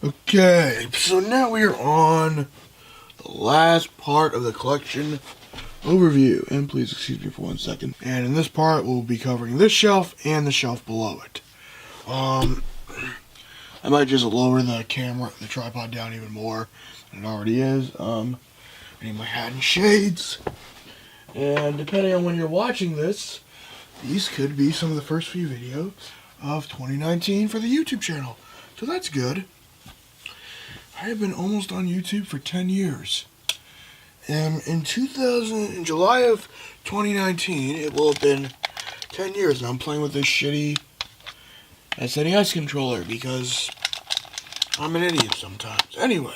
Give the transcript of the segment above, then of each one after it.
Okay, so now we are on the last part of the collection overview. And please excuse me for 1 second. And in this part, we'll be covering this shelf and the shelf below it. I might just lower the tripod down even more than it already is. I need my hat and shades. And depending on when you're watching this, these could be some of the first few videos of 2019 for the YouTube channel. So that's good. I have been almost on YouTube for 10 years. And in July of 2019, it will have been 10 years, and I'm playing with this shitty SNES controller because I'm an idiot sometimes. Anyway,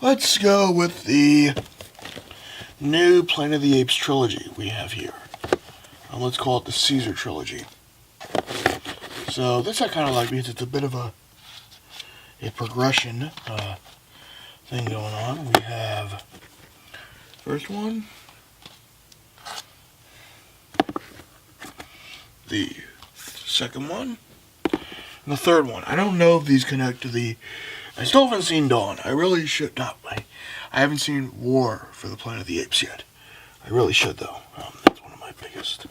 let's go with the new Planet of the Apes trilogy we have here. Let's call it the Caesar trilogy. So this I kind of like because it's a bit of a progression thing going on. We have first one, the second one, and the third one. I don't know if these connect to the... I still haven't seen Dawn. I really should not. I haven't seen War for the Planet of the Apes yet. I really should, though. That's one of my biggest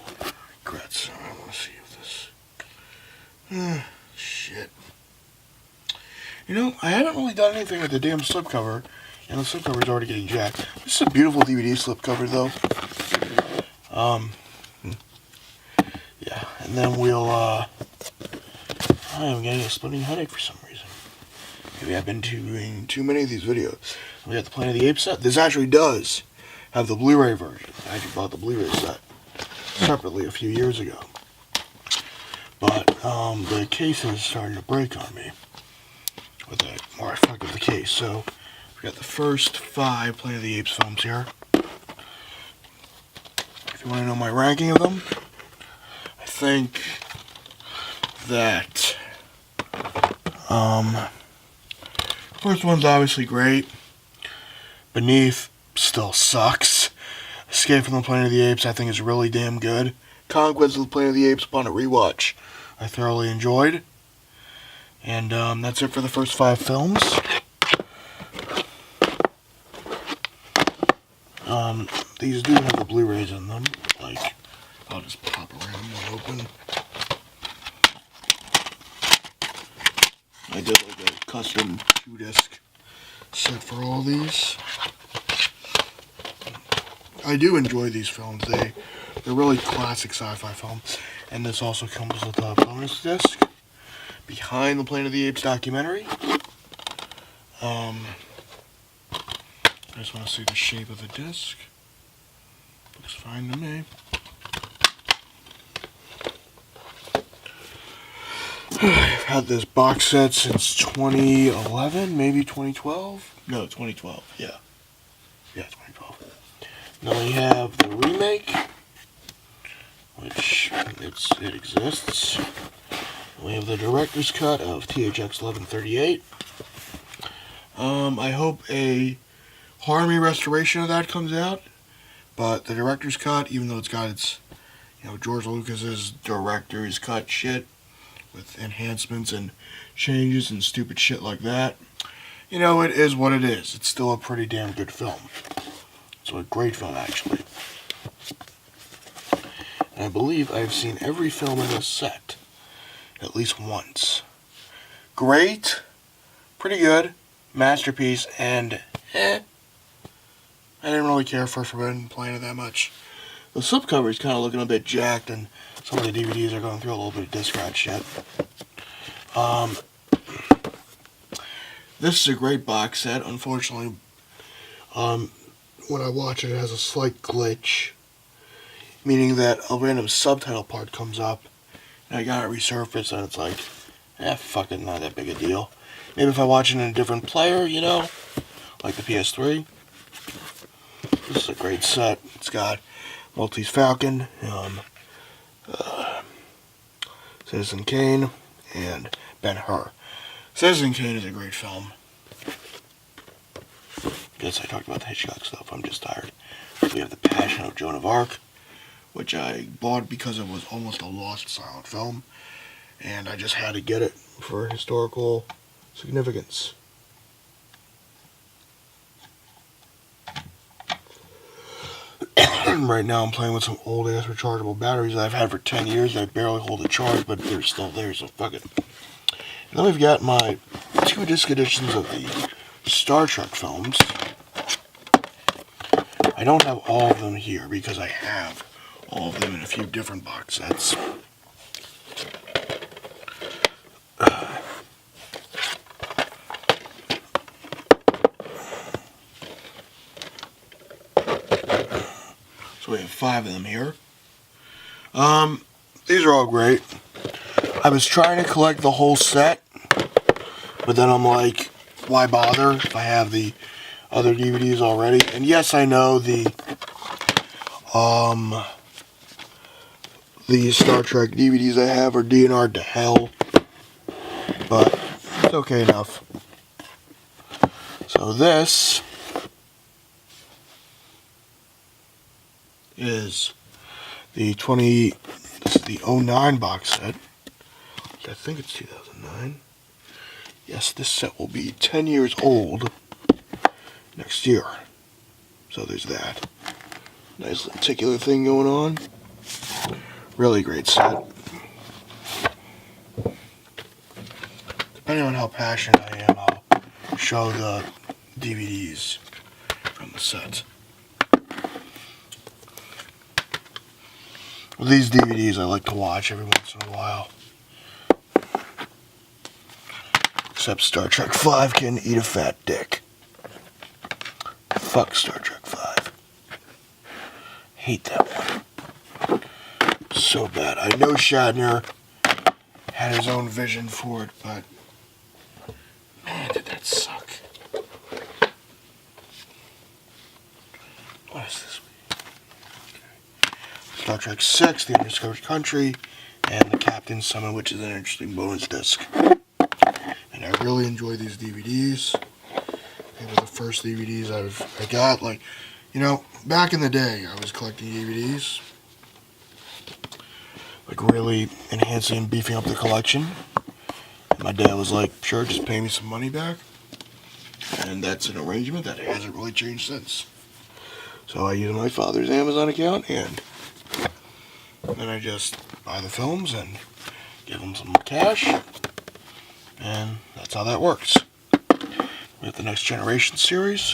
regrets. I want to see if this... shit. You know, I haven't really done anything with the damn slipcover, and the slipcover is already getting jacked. This is a beautiful DVD slipcover, though. Yeah, and then we'll, I am getting a splitting headache for some reason. Maybe I've been doing too many of these videos. We got the Planet of the Apes set. This actually does have the Blu-ray version. I actually bought the Blu-ray set separately a few years ago. But, the case is starting to break on me. With it, or I fucked with the case. So we got the first 5 Planet of the Apes films here. If you want to know my ranking of them, I think that first one's obviously great. Beneath still sucks. Escape from the Planet of the Apes I think is really damn good. Conquest of the Planet of the Apes upon a rewatch I thoroughly enjoyed. And that's it for the first 5 films. These do have the Blu-rays in them. Like, I'll just pop a random one open. I did like a custom 2-disc set for all these. I do enjoy these films. They're really classic sci-fi films. And this also comes with a bonus disc behind the Planet of the Apes documentary. I just want to see the shape of the disc. Looks fine to me. I've had this box set since 2011, maybe 2012? No, 2012, yeah. Yeah, 2012. Then we have the remake, which it exists. We have the director's cut of THX 1138. I hope a Harmy restoration of that comes out. But the director's cut, even though it's got its, George Lucas's director's cut shit with enhancements and changes and stupid shit like that, it is what it is. It's still a pretty damn good film. It's a great film, actually. And I believe I've seen every film in this set at least once. Great, pretty good, masterpiece, and I didn't really care for Forbidden Planet that much. The slipcover is kind of looking a bit jacked, and some of the DVDs are going through a little bit of disc scratch shit. This is a great box set. Unfortunately, when I watch it, it has a slight glitch, meaning that a random subtitle part comes up, and I got it resurfaced, and it's like, fuck it, not that big a deal. Maybe if I watch it in a different player, like the PS3. This is a great set. It's got Maltese Falcon, Citizen Kane, and Ben-Hur. Citizen Kane is a great film. Guess I talked about the Hitchcock stuff. I'm just tired. We have The Passion of Joan of Arc, which I bought because it was almost a lost silent film, and I just had to get it for historical significance. Right now I'm playing with some old ass rechargeable batteries that I've had for 10 years. They barely hold a charge, but they're still there, so fuck it. And then we've got my 2-disc editions of the Star Trek films. I don't have all of them here because I have all of them in a few different box sets. So we have 5 of them here. These are all great. I was trying to collect the whole set, but then I'm like, why bother if I have the other DVDs already? And yes, I know the Star Trek DVDs I have are DNR'd to hell, but it's okay enough. So this is the 09 box set. I think it's 2009. Yes, this set will be 10 years old next year. So there's that. Nice lenticular thing going on. Really great set. Depending on how passionate I am, I'll show the DVDs from the set. Well, these DVDs I like to watch every once in a while. Except Star Trek 5 can eat a fat dick. Fuck Star Trek 5. Hate that one. So bad. I know Shatner had his own vision for it, but man, did that suck. What is this? Okay. Star Trek 6, The Undiscovered Country, and The Captain's Summon, which is an interesting bonus disc. And I really enjoy these DVDs. They were the first DVDs I got. Like, you know, back in the day, I was collecting DVDs. Like, really enhancing and beefing up the collection. And my dad was like, sure, just pay me some money back. And that's an arrangement that hasn't really changed since. So I use my father's Amazon account, and then I just buy the films and give him some cash. And that's how that works. We have the Next Generation series,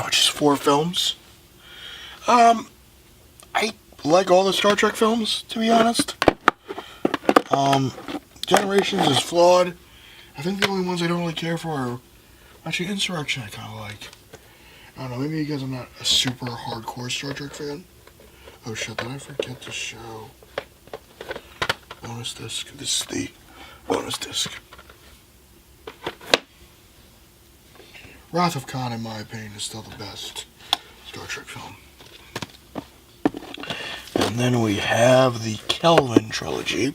which is 4 films. I like all the Star Trek films, to be honest. Generations is flawed. I think the only ones I don't really care for are actually Insurrection. I kind of like. I don't know, maybe because I'm not a super hardcore Star Trek fan. Oh shit, did I forget to show bonus disc? This is the bonus disc. Wrath of Khan, in my opinion, is still the best Star Trek film. And then we have the Kelvin trilogy,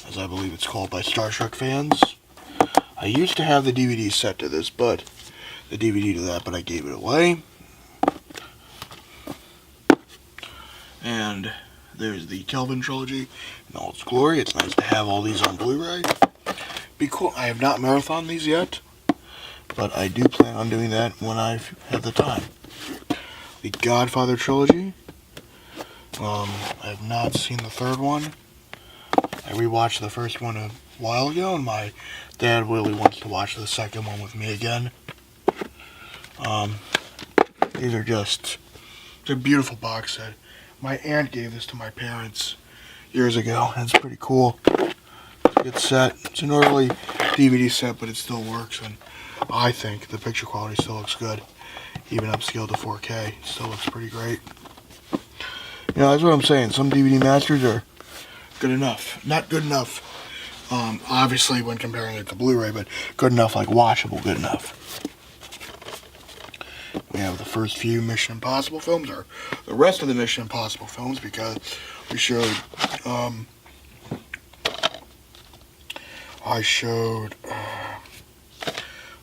as I believe it's called by Star Trek fans. I used to have the DVD set to this, but the DVD to that, but I gave it away. And there's the Kelvin trilogy in all its glory. It's nice to have all these on Blu-ray. Be cool. I have not marathoned these yet, but I do plan on doing that when I have the time. The Godfather trilogy. I have not seen the third one. I rewatched the first one a while ago, and my dad really wants to watch the second one with me again. These are just, it's a beautiful box set. My aunt gave this to my parents years ago, and it's pretty cool. It's a good set. It's an early DVD set, but it still works, and I think the picture quality still looks good. Even upscaled to 4K, it still looks pretty great. You know, that's what I'm saying. Some DVD masters are good enough. Not good enough, obviously, when comparing it to Blu-ray, but good enough, like watchable good enough. We have the first few Mission Impossible films, or the rest of the Mission Impossible films, because we showed, I showed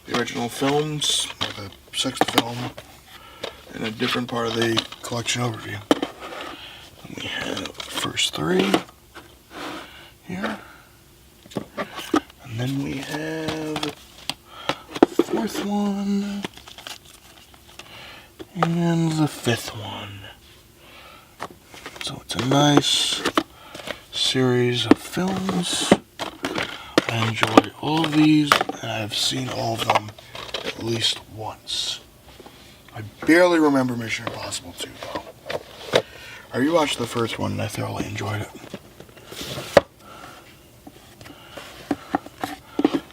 the original films, or the 6th film, in a different part of the collection overview. We have the first 3 here. And then we have the fourth one. And the fifth one. So it's a nice series of films. I enjoy all of these, and I've seen all of them at least once. I barely remember Mission Impossible 2, though. I rewatched the first one, and I thoroughly enjoyed it.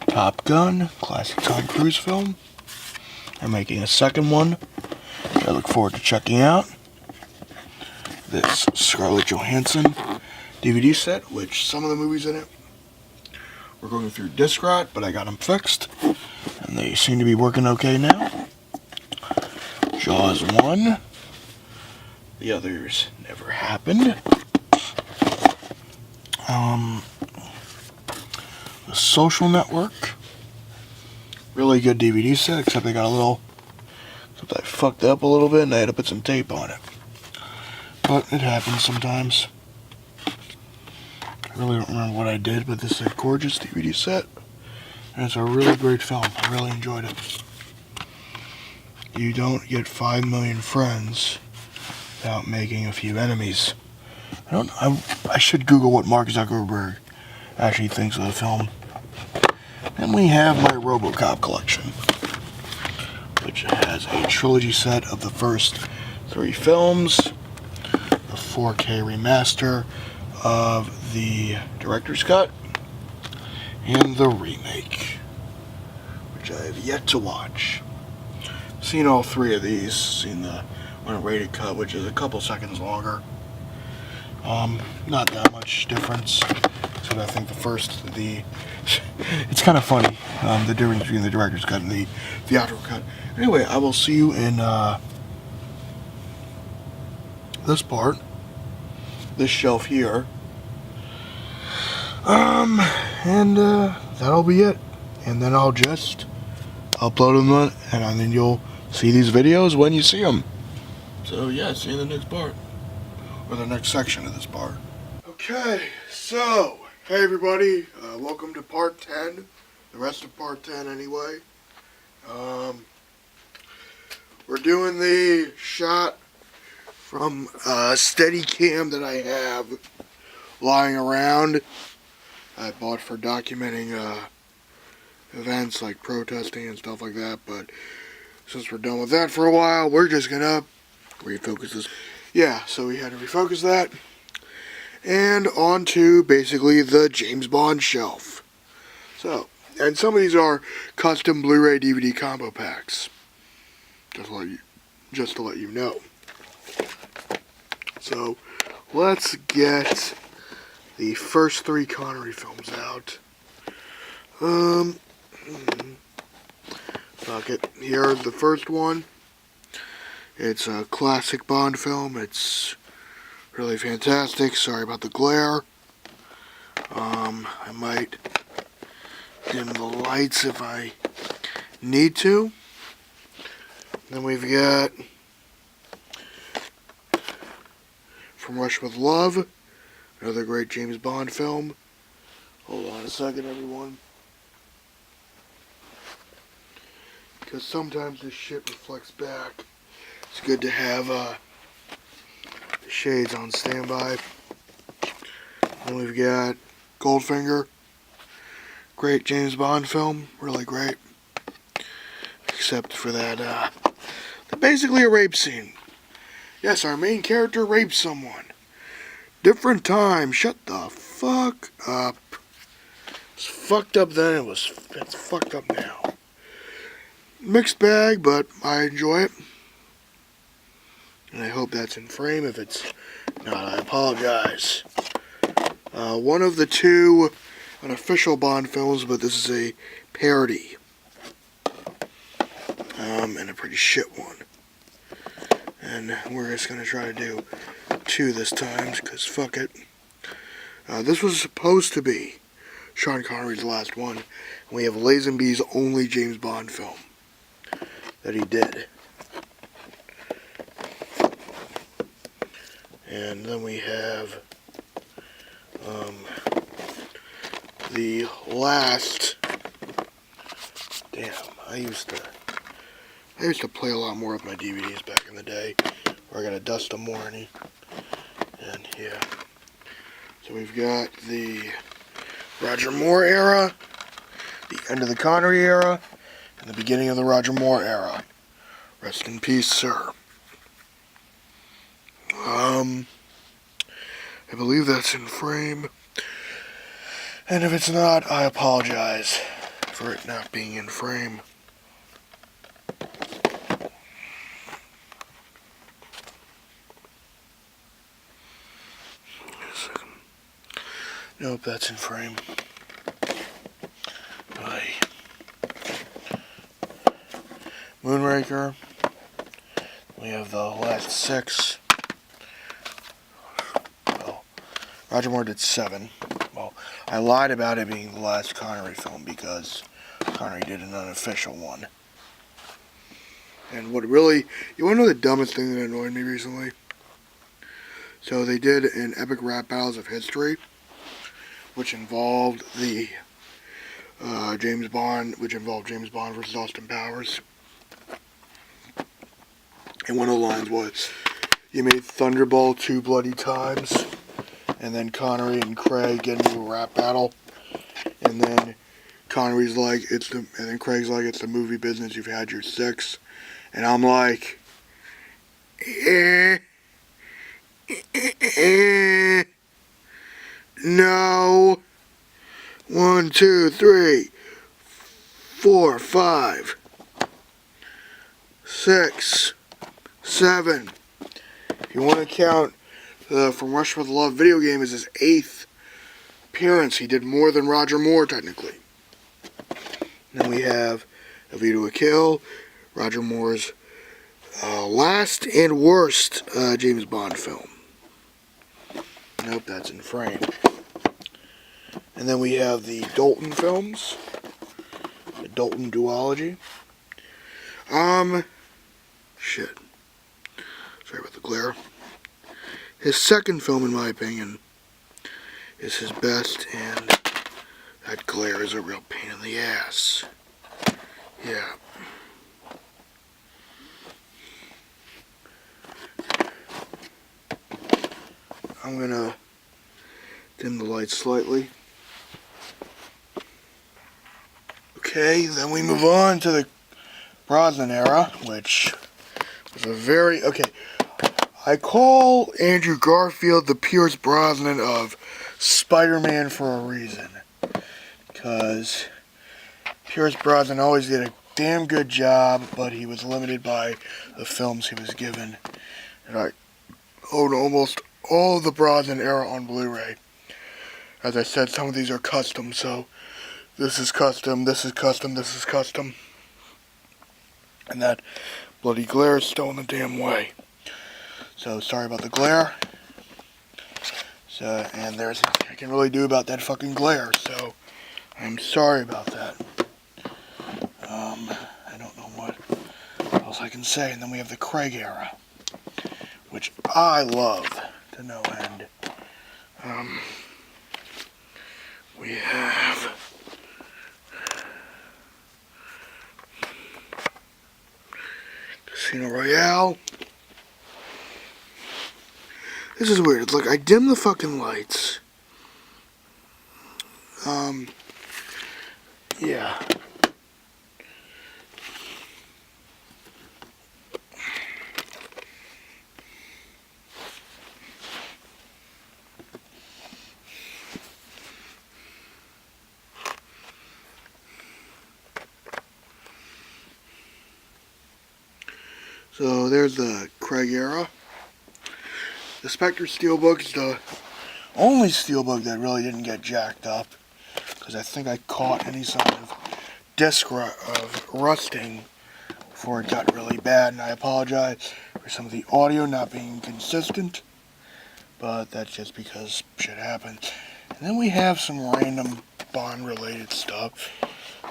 Top Gun, classic Tom Cruise film. They're making a second one, which I look forward to checking out. This Scarlett Johansson DVD set, which some of the movies in it were going through disc rot, but I got them fixed, and they seem to be working okay now. Jaws 1. The others never happened. The Social Network. Really good DVD set, except they got a little... Except I fucked up a little bit and I had to put some tape on it. But it happens sometimes. I really don't remember what I did, but this is a gorgeous DVD set. And it's a really great film. I really enjoyed it. You don't get 5 million friends without making a few enemies. I should Google what Mark Zuckerberg actually thinks of the film. Then we have my RoboCop collection, which has a trilogy set of the first 3 films, the 4K remaster of the director's cut, and the remake, which I have yet to watch. Seen all 3 of these. Seen the unrated cut, which is a couple seconds longer. Not that much difference. So I think it's kind of funny, the difference between the director's cut and the theatrical cut. Anyway, I will see you in this part, this shelf here. And that'll be it. And then I'll just upload them, and then you'll see these videos when you see them. So yeah, see you in the next part, or the next section of this part. Okay, so hey everybody, welcome to part 10, the rest of part 10 anyway. We're doing the shot from a Steadicam that I have lying around. I bought for documenting events like protesting and stuff like that, but since we're done with that for a while, we're just gonna refocus this. Yeah, so we had to refocus that. And on to basically the James Bond shelf. So, and some of these are custom Blu-ray DVD combo packs. Just to let you know. So, let's get the first 3 Connery films out. Fuck it. Here's the first one. It's a classic Bond film. It's really fantastic. Sorry about the glare. I might dim the lights if I need to. Then we've got From Russia with Love, another great James Bond film. Hold on a second, everyone. Because sometimes this shit reflects back. It's good to have the shades on standby. Then we've got Goldfinger. Great James Bond film. Really great. Except for that, basically a rape scene. Yes, our main character rapes someone. Different time. Shut the fuck up. It's fucked up then. It's fucked up now. Mixed bag, but I enjoy it. And I hope that's in frame. If it's not, I apologize. One of the 2 unofficial Bond films, but this is a parody. And a pretty shit one. And we're just going to try to do 2 this time, because fuck it. This was supposed to be Sean Connery's last one. And we have Lazenby's only James Bond film that he did. And then we have the last I used to play a lot more with my DVDs back in the day, where I gotta dust them more, and yeah. So we've got the Roger Moore era, the end of the Connery era, and the beginning of the Roger Moore era. Rest in peace, sir. I believe that's in frame. And if it's not, I apologize for it not being in frame. Nope, that's in frame. Aye. Moonraker. We have the last 6. Well, Roger Moore did 7. Well, I lied about it being the last Connery film because Connery did an unofficial one. And what really, you want to know the dumbest thing that annoyed me recently? So they did an Epic Rap Battles of History, which involved the James Bond versus Austin Powers. And one of the lines was, "You made Thunderball 2 bloody times," and then Connery and Craig get into a rap battle, and then Connery's like, and then Craig's like, "It's the movie business. You've had your 6," and I'm like, no. 1, 2, 3, 4, 5, 6, 7. If you want to count From Russia with Love video game as his 8th appearance, he did more than Roger Moore technically. Then we have A View to a Kill, Roger Moore's last and worst James Bond film. Nope, that's in frame. And then we have the Dalton films, the Dalton duology. Shit. Sorry about the glare. His second film, in my opinion, is his best, and that glare is a real pain in the ass. Yeah. I'm gonna dim the light slightly. Okay, then we move on to the Brosnan era, which was a very... Okay, I call Andrew Garfield the Pierce Brosnan of Spider-Man for a reason. Because Pierce Brosnan always did a damn good job, but he was limited by the films he was given. And I own almost all of the Brosnan era on Blu-ray. As I said, some of these are custom, so this is custom, this is custom, this is custom. And that bloody glare is still in the damn way. So, sorry about the glare. So, and there's nothing I can really do about that fucking glare, so I'm sorry about that. I don't know what else I can say. And then we have the Craig era, which I love to no end. We have Casino Royale. This is weird. It's like I dim the fucking lights. Yeah. So there's the Craig era. The Spectre Steelbook is the only Steelbook that really didn't get jacked up, because I think I caught any sort of disc of rusting before it got really bad, and I apologize for some of the audio not being consistent, but that's just because shit happens. And then we have some random Bond-related stuff.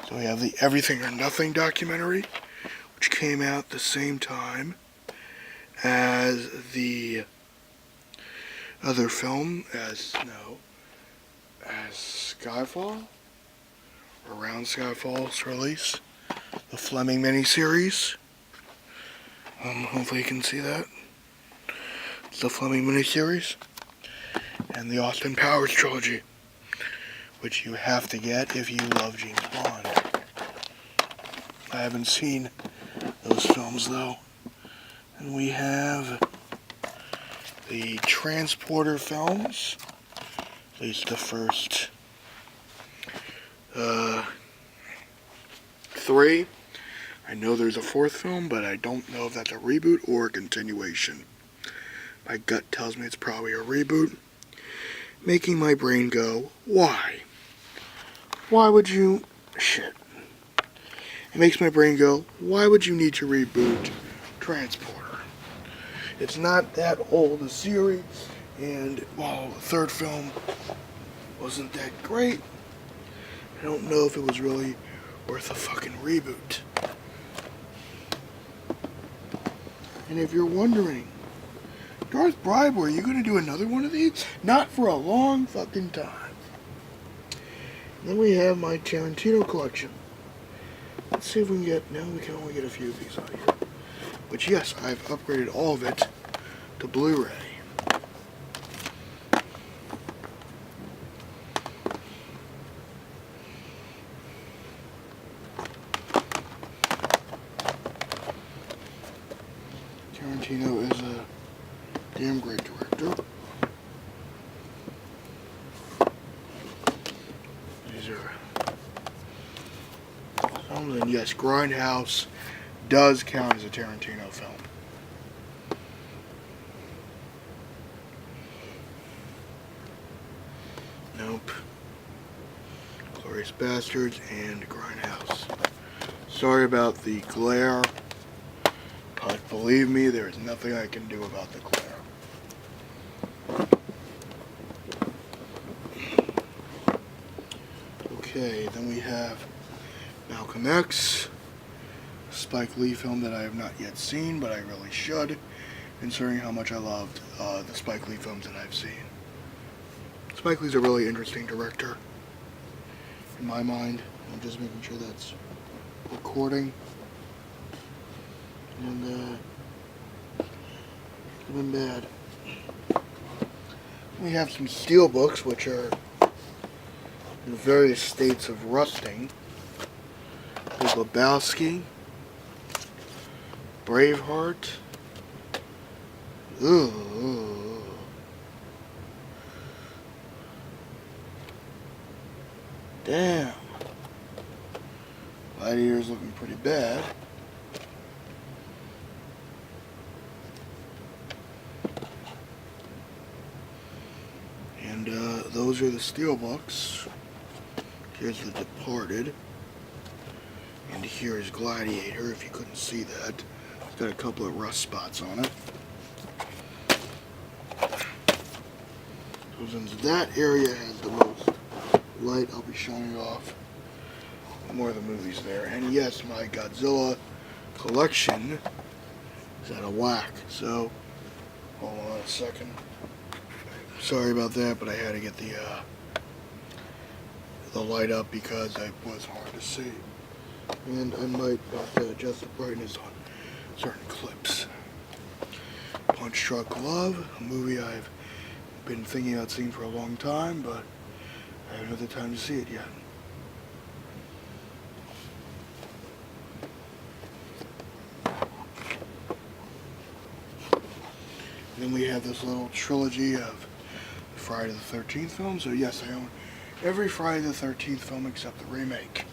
So we have the Everything or Nothing documentary, which came out the same time as the other film, as Skyfall, around Skyfall's release. the Fleming miniseries. Hopefully you can see that. It's the Fleming miniseries. And the Austin Powers trilogy, which you have to get if you love James Bond. I haven't seen those films though. And we have the Transporter films, at least the first 3. I know there's a 4th film, but I don't know if that's a reboot or a continuation. My gut tells me it's probably a reboot, making my brain go, why? Why would you... Shit. It makes my brain go, why would you need to reboot Transporter? It's not that old a series, and while the 3rd film wasn't that great, I don't know if it was really worth a fucking reboot. And if you're wondering, Darthbriboy, are you going to do another one of these? Not for a long fucking time. And then we have my Tarantino collection. Let's see if we can get... No, we can only get a few of these out here. But yes, I've upgraded all of it to Blu-ray. Tarantino is a damn great director. These are films, and yes, Grindhouse does count as a Tarantino film. Nope. Glorious Bastards and Grindhouse. Sorry about the glare. But believe me, there is nothing I can do about the glare. Okay, then we have Malcolm X, a Spike Lee film that I have not yet seen, but I really should, considering how much I loved the Spike Lee films that I've seen. Spike Lee's a really interesting director, in my mind. I'm just making sure that's recording. And it's been bad. We have some steel books, which are in various states of rusting. Big Lebowski, Braveheart. Ooh. Damn. Gladiator's looking pretty bad. And those are the steelbooks. Here's The Departed. And here's Gladiator, if you couldn't see that. It's got a couple of rust spots on it. So since that area has the most light, I'll be showing you off more of the movies there. And yes, my Godzilla collection is out of whack. So, hold on a second. Sorry about that, but I had to get the light up because it was hard to see. And I might have to adjust the brightness on certain clips. Punch Drunk Love, a movie I've been thinking about seeing for a long time, but I haven't had the time to see it yet. Then we have this little trilogy of Friday the 13th film. So yes, I own every Friday the 13th film except the remake.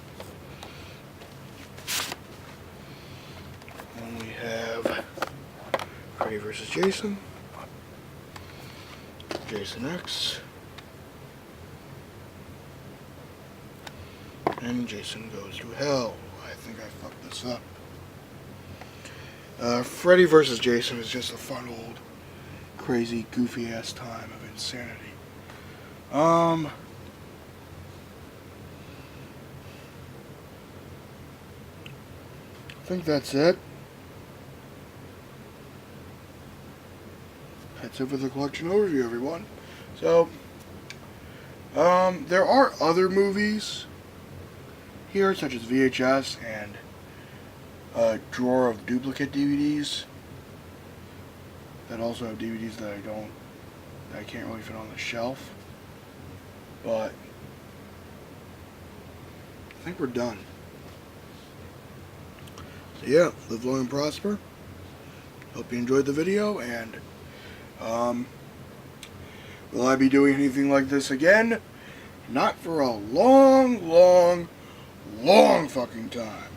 And we have Freddy vs. Jason, Jason X, and Jason Goes to Hell. I think I fucked this up. Freddy vs. Jason is just a fun old, crazy, goofy ass time of insanity. I think that's it. That's it for the collection overview, everyone. So, there are other movies here, such as VHS and a drawer of duplicate DVDs that also have DVDs that I can't really fit on the shelf. But I think we're done. So yeah, live long and prosper. Hope you enjoyed the video, and will I be doing anything like this again? Not for a long, long, long fucking time.